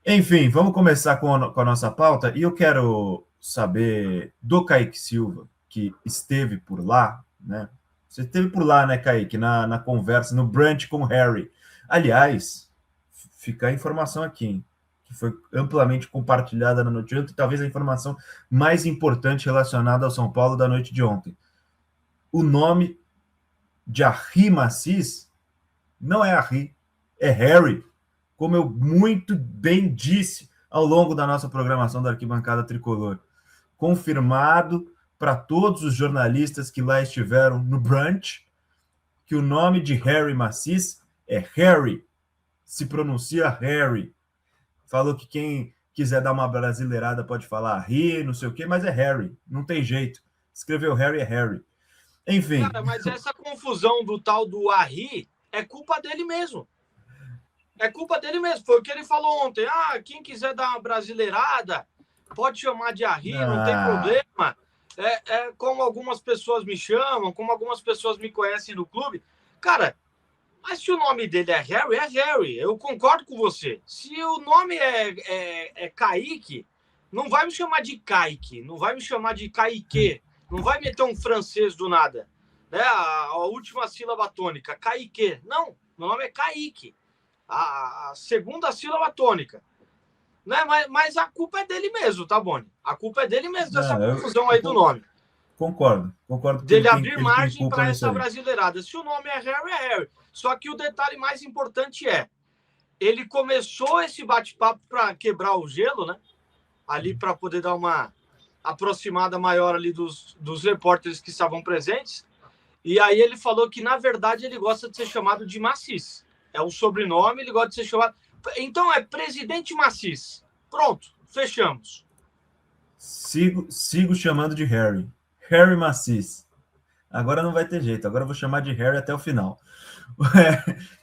Enfim, vamos começar com a nossa pauta. E eu quero saber do Kaique Silva, que esteve por lá, né? Você esteve por lá, né, Kaique, na conversa, no brunch com o Harry. Aliás, fica a informação aqui, hein, que foi amplamente compartilhada na noite de ontem, talvez a informação mais importante relacionada ao São Paulo da noite de ontem. O nome de Arri Massis não é Arri, é Harry, como eu muito bem disse ao longo da nossa programação da Arquibancada Tricolor. Confirmado para todos os jornalistas que lá estiveram no brunch que o nome de Harry Massis é Harry, se pronuncia Harry. Falou que quem quiser dar uma brasileirada pode falar Harry, não sei o quê, mas é Harry, não tem jeito. Escreveu Harry é Harry. Enfim. Cara, mas essa confusão do tal do Arri é culpa dele mesmo. É culpa dele mesmo. Foi o que ele falou ontem. Ah, quem quiser dar uma brasileirada, pode chamar de Arri, não tem problema. É como algumas pessoas me chamam, como algumas pessoas me conhecem no clube. Cara, mas se o nome dele é Harry, é Harry. Eu concordo com você. Se o nome é Kaique, não vai me chamar de Kaique, não vai me chamar de Kaique, não vai meter um francês do nada. Né? A última sílaba tônica, Kaique. Não, meu nome é Kaique. A segunda sílaba tônica. Né? Mas a culpa é dele mesmo, tá, Boni? A culpa é dele mesmo dessa confusão aí do nome. Concordo que dele abrir ele margem para essa aí. brasileirada. Se o nome é Harry, é Harry. Só que o detalhe mais importante ele começou esse bate-papo para quebrar o gelo, né? Ali para poder dar uma aproximada maior ali dos repórteres que estavam presentes. E aí ele falou que, na verdade, ele gosta de ser chamado de Massis. É um sobrenome, ele gosta de ser chamado... Então é Presidente Massis. Pronto, fechamos. Sigo chamando de Harry. Harry Massis. Agora não vai ter jeito, agora eu vou chamar de Harry até o final.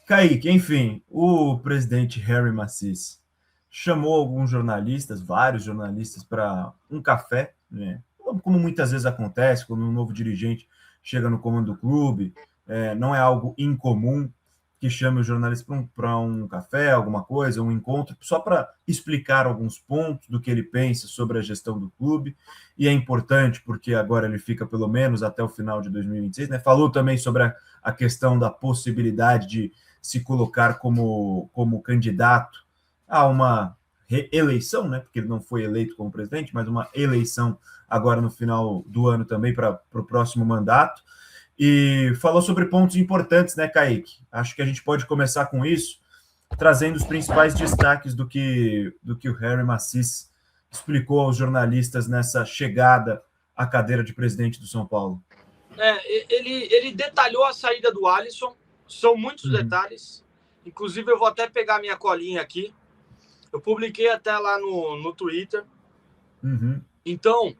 Kaique, enfim, o presidente Harry Massis chamou alguns jornalistas, vários jornalistas, para um café, né? Como muitas vezes acontece quando um novo dirigente chega no comando do clube, não é algo incomum que chame o jornalista para um café, alguma coisa, um encontro, só para explicar alguns pontos do que ele pensa sobre a gestão do clube, e é importante porque agora ele fica pelo menos até o final de 2026, né? Falou também sobre a questão da possibilidade de se colocar como candidato a uma reeleição, né? Porque ele não foi eleito como presidente, mas uma eleição agora no final do ano também para o próximo mandato. E falou sobre pontos importantes, né, Kaique? Acho que a gente pode começar com isso, trazendo os principais destaques do que o Harry Massis explicou aos jornalistas nessa chegada à cadeira de presidente do São Paulo. Ele detalhou a saída do Alisson, são muitos detalhes. Inclusive, eu vou até pegar minha colinha aqui. Eu publiquei até lá no Twitter. Então,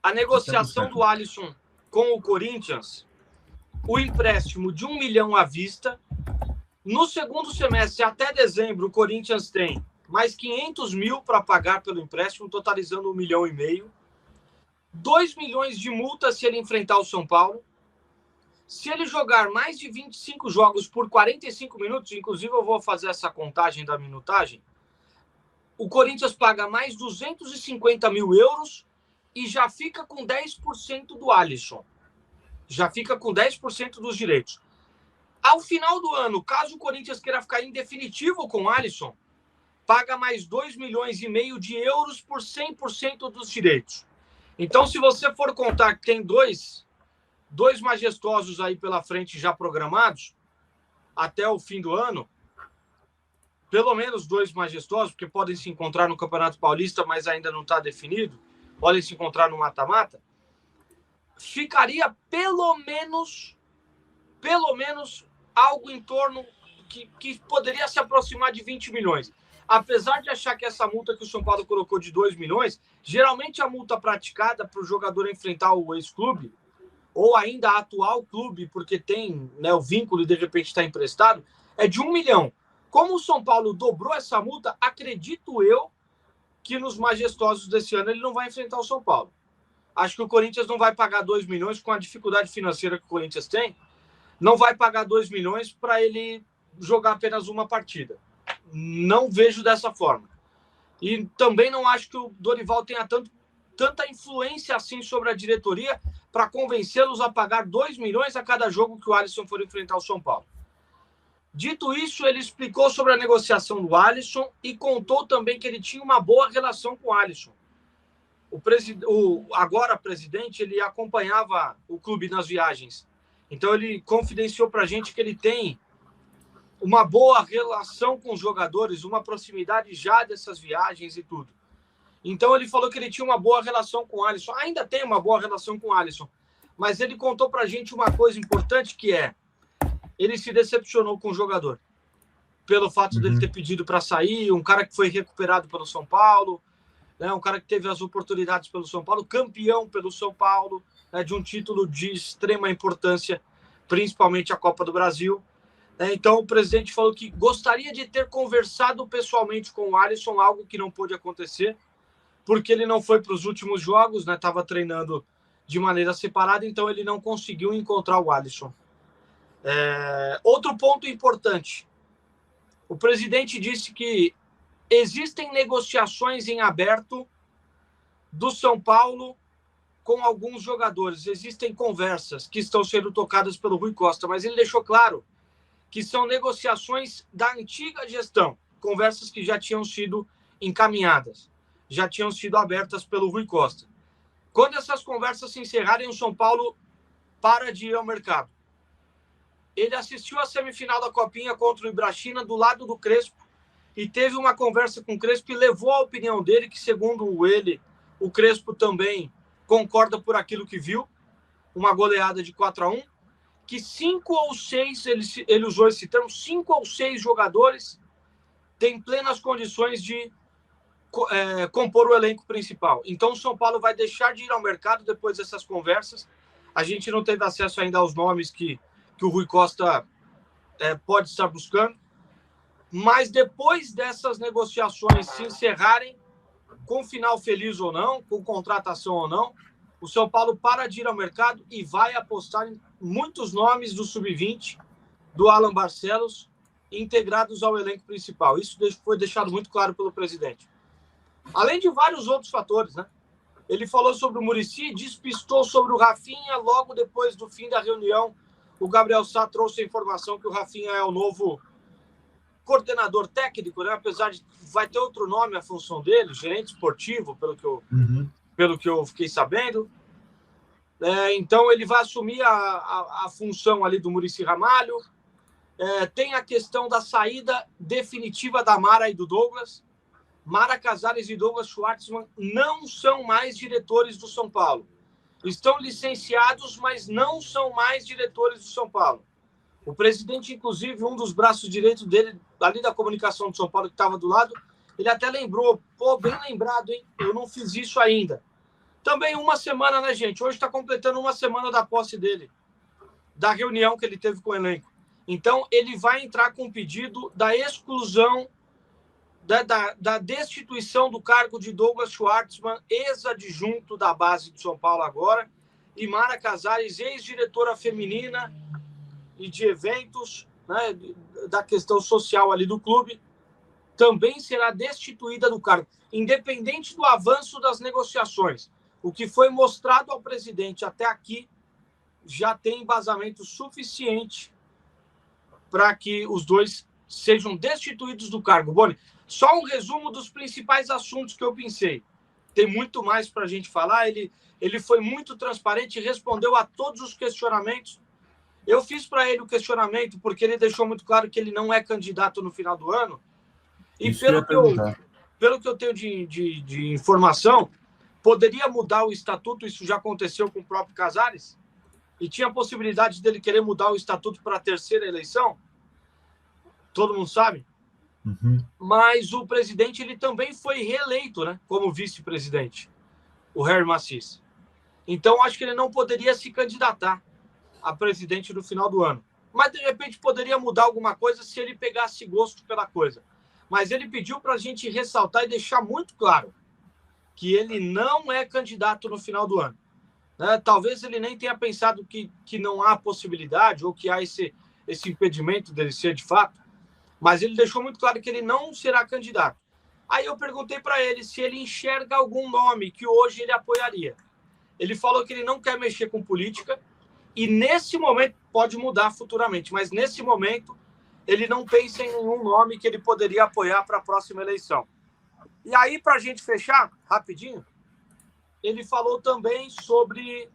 a negociação do Alisson com o Corinthians, o empréstimo de 1 milhão à vista. No segundo semestre, até dezembro, o Corinthians tem mais 500 mil para pagar pelo empréstimo, totalizando 1,5 milhão. 2 milhões de multa se ele enfrentar o São Paulo. Se ele jogar mais de 25 jogos por 45 minutos, inclusive eu vou fazer essa contagem da minutagem, o Corinthians paga mais 250 mil euros e já fica com 10% do Alisson. Já fica com 10% dos direitos. Ao final do ano, caso o Corinthians queira ficar em definitivo com o Alisson, paga mais 2,5 milhões de euros por 100% dos direitos. Então, se você for contar que tem dois majestosos aí pela frente já programados, até o fim do ano, pelo menos 2 majestosos, porque podem se encontrar no Campeonato Paulista, mas ainda não está definido, podem se encontrar no mata-mata, ficaria pelo menos algo em torno que poderia se aproximar de 20 milhões. Apesar de achar que essa multa que o São Paulo colocou de 2 milhões, geralmente a multa praticada para o jogador enfrentar o ex-clube, ou ainda a atual clube, porque tem, né, o vínculo e de repente está emprestado, é de 1 milhão. Como o São Paulo dobrou essa multa, acredito eu que nos majestosos desse ano ele não vai enfrentar o São Paulo. Acho que o Corinthians não vai pagar 2 milhões com a dificuldade financeira que o Corinthians tem, não vai pagar 2 milhões para ele jogar apenas uma partida. Não vejo dessa forma. E também não acho que o Dorival tenha tanta influência assim sobre a diretoria para convencê-los a pagar 2 milhões a cada jogo que o Alisson for enfrentar o São Paulo. Dito isso, ele explicou sobre a negociação do Alisson e contou também que ele tinha uma boa relação com o Alisson. O agora presidente, ele acompanhava o clube nas viagens. Então, ele confidenciou para a gente que ele tem uma boa relação com os jogadores, uma proximidade já dessas viagens e tudo. Então, ele falou que ele tinha uma boa relação com o Alisson. Ainda tem uma boa relação com o Alisson. Mas ele contou para a gente uma coisa importante, que é ele se decepcionou com o jogador. Pelo fato dele ter pedido para sair, um cara que foi recuperado pelo São Paulo, né, um cara que teve as oportunidades pelo São Paulo, campeão pelo São Paulo, né, de um título de extrema importância, principalmente a Copa do Brasil. Então, o presidente falou que gostaria de ter conversado pessoalmente com o Alisson, algo que não pôde acontecer, porque ele não foi para os últimos jogos, né? Estava treinando de maneira separada, então ele não conseguiu encontrar o Alisson. Outro ponto importante. O presidente disse que existem negociações em aberto do São Paulo com alguns jogadores. Existem conversas que estão sendo tocadas pelo Rui Costa, mas ele deixou claro que são negociações da antiga gestão, conversas que já tinham sido encaminhadas, já tinham sido abertas pelo Rui Costa. Quando essas conversas se encerrarem, o São Paulo para de ir ao mercado. Ele assistiu a semifinal da Copinha contra o Ibrachina do lado do Crespo e teve uma conversa com o Crespo e levou a opinião dele, que segundo ele, o Crespo também concorda por aquilo que viu, uma goleada de 4-1, que 5 ou 6, ele usou esse termo, 5 ou 6 jogadores têm plenas condições de compor o elenco principal. Então o São Paulo vai deixar de ir ao mercado depois dessas conversas. A gente não teve acesso ainda aos nomes que o Rui Costa pode estar buscando, mas depois dessas negociações se encerrarem, com final feliz ou não, com contratação ou não, o São Paulo para de ir ao mercado e vai apostar em muitos nomes do Sub-20, do Alan Barcelos, integrados ao elenco principal. Isso foi deixado muito claro pelo presidente. Além de vários outros fatores, né? Ele falou sobre o Muricy, despistou sobre o Rafinha, logo depois do fim da reunião, o Gabriel Sá trouxe a informação que o Rafinha é o novo coordenador técnico, né? Apesar de vai ter outro nome a função dele, gerente esportivo, pelo que eu fiquei sabendo. Então, ele vai assumir a função ali do Muricy Ramalho. Tem a questão da saída definitiva da Mara e do Douglas. Mara Casares e Douglas Schwartzman não são mais diretores do São Paulo. Estão licenciados, mas não são mais diretores do São Paulo. O presidente, inclusive, um dos braços direitos dele, ali da comunicação do São Paulo, que estava do lado, ele até lembrou, bem lembrado, hein? Eu não fiz isso ainda. Também uma semana, né, gente? Hoje está completando uma semana da posse dele, da reunião que ele teve com o elenco. Então, ele vai entrar com o pedido da exclusão, da destituição do cargo de Douglas Schwartzman, ex-adjunto da base de São Paulo agora, e Mara Casares, ex-diretora feminina e de eventos, né, da questão social ali do clube, também será destituída do cargo, independente do avanço das negociações. O que foi mostrado ao presidente até aqui já tem embasamento suficiente para que os dois sejam destituídos do cargo. Boni, só um resumo dos principais assuntos que eu pensei. Tem muito mais para a gente falar. Ele foi muito transparente e respondeu a todos os questionamentos. Eu fiz para ele o questionamento porque ele deixou muito claro que ele não é candidato no final do ano. E pelo que eu tenho de informação, poderia mudar o estatuto. Isso já aconteceu com o próprio Casares. E tinha a possibilidade dele querer mudar o estatuto para a terceira eleição. Todo mundo sabe. Mas o presidente ele também foi reeleito, né, como vice-presidente, o Harry Macis. Então, acho que ele não poderia se candidatar a presidente no final do ano. Mas, de repente, poderia mudar alguma coisa se ele pegasse gosto pela coisa. Mas ele pediu para a gente ressaltar e deixar muito claro que ele não é candidato no final do ano. Talvez ele nem tenha pensado que não há possibilidade ou que há esse impedimento dele ser de fato. Mas ele deixou muito claro que ele não será candidato. Aí eu perguntei para ele se ele enxerga algum nome que hoje ele apoiaria. Ele falou que ele não quer mexer com política e nesse momento, pode mudar futuramente, mas nesse momento ele não pensa em nenhum nome que ele poderia apoiar para a próxima eleição. E aí, para a gente fechar, rapidinho, ele falou também sobre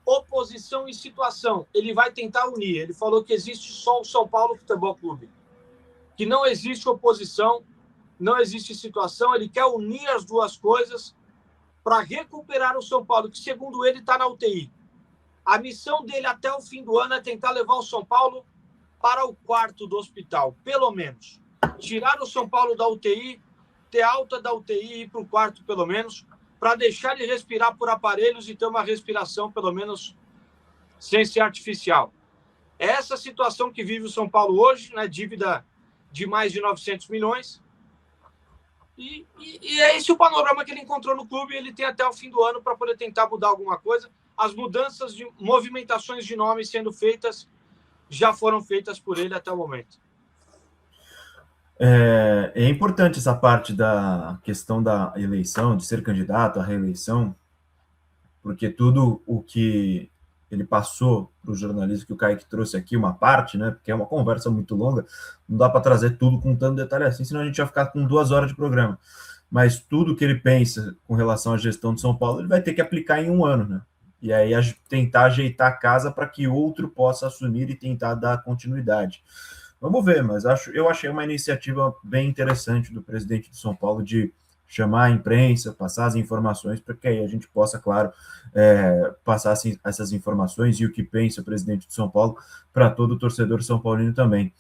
oposição e situação. Ele vai tentar unir. Ele falou que existe só o São Paulo Futebol Clube, que não existe oposição, não existe situação. Ele quer unir as duas coisas para recuperar o São Paulo, que, segundo ele, está na UTI. A missão dele até o fim do ano é tentar levar o São Paulo para o quarto do hospital, pelo menos. Tirar o São Paulo da UTI, ter alta da UTI e ir para o quarto, pelo menos, para deixar ele respirar por aparelhos e ter uma respiração, pelo menos, sem ser artificial. É essa situação que vive o São Paulo hoje, né? Dívida de mais de 900 milhões. E é esse o panorama que ele encontrou no clube. Ele tem até o fim do ano para poder tentar mudar alguma coisa. As mudanças de movimentações de nomes sendo feitas já foram feitas por ele até o momento. É importante essa parte da questão da eleição, de ser candidato à reeleição, porque tudo o que ele passou para o jornalismo que o Kaique trouxe aqui, uma parte, né? Porque é uma conversa muito longa, não dá para trazer tudo com tanto detalhe assim, senão a gente vai ficar com 2 horas de programa. Mas tudo que ele pensa com relação à gestão de São Paulo, ele vai ter que aplicar em 1 ano, né? E aí tentar ajeitar a casa para que outro possa assumir e tentar dar continuidade. Vamos ver, mas eu achei uma iniciativa bem interessante do presidente de São Paulo de chamar a imprensa, passar as informações, para que aí a gente possa, claro, passar assim, essas informações e o que pensa o presidente de São Paulo para todo o torcedor são paulino também.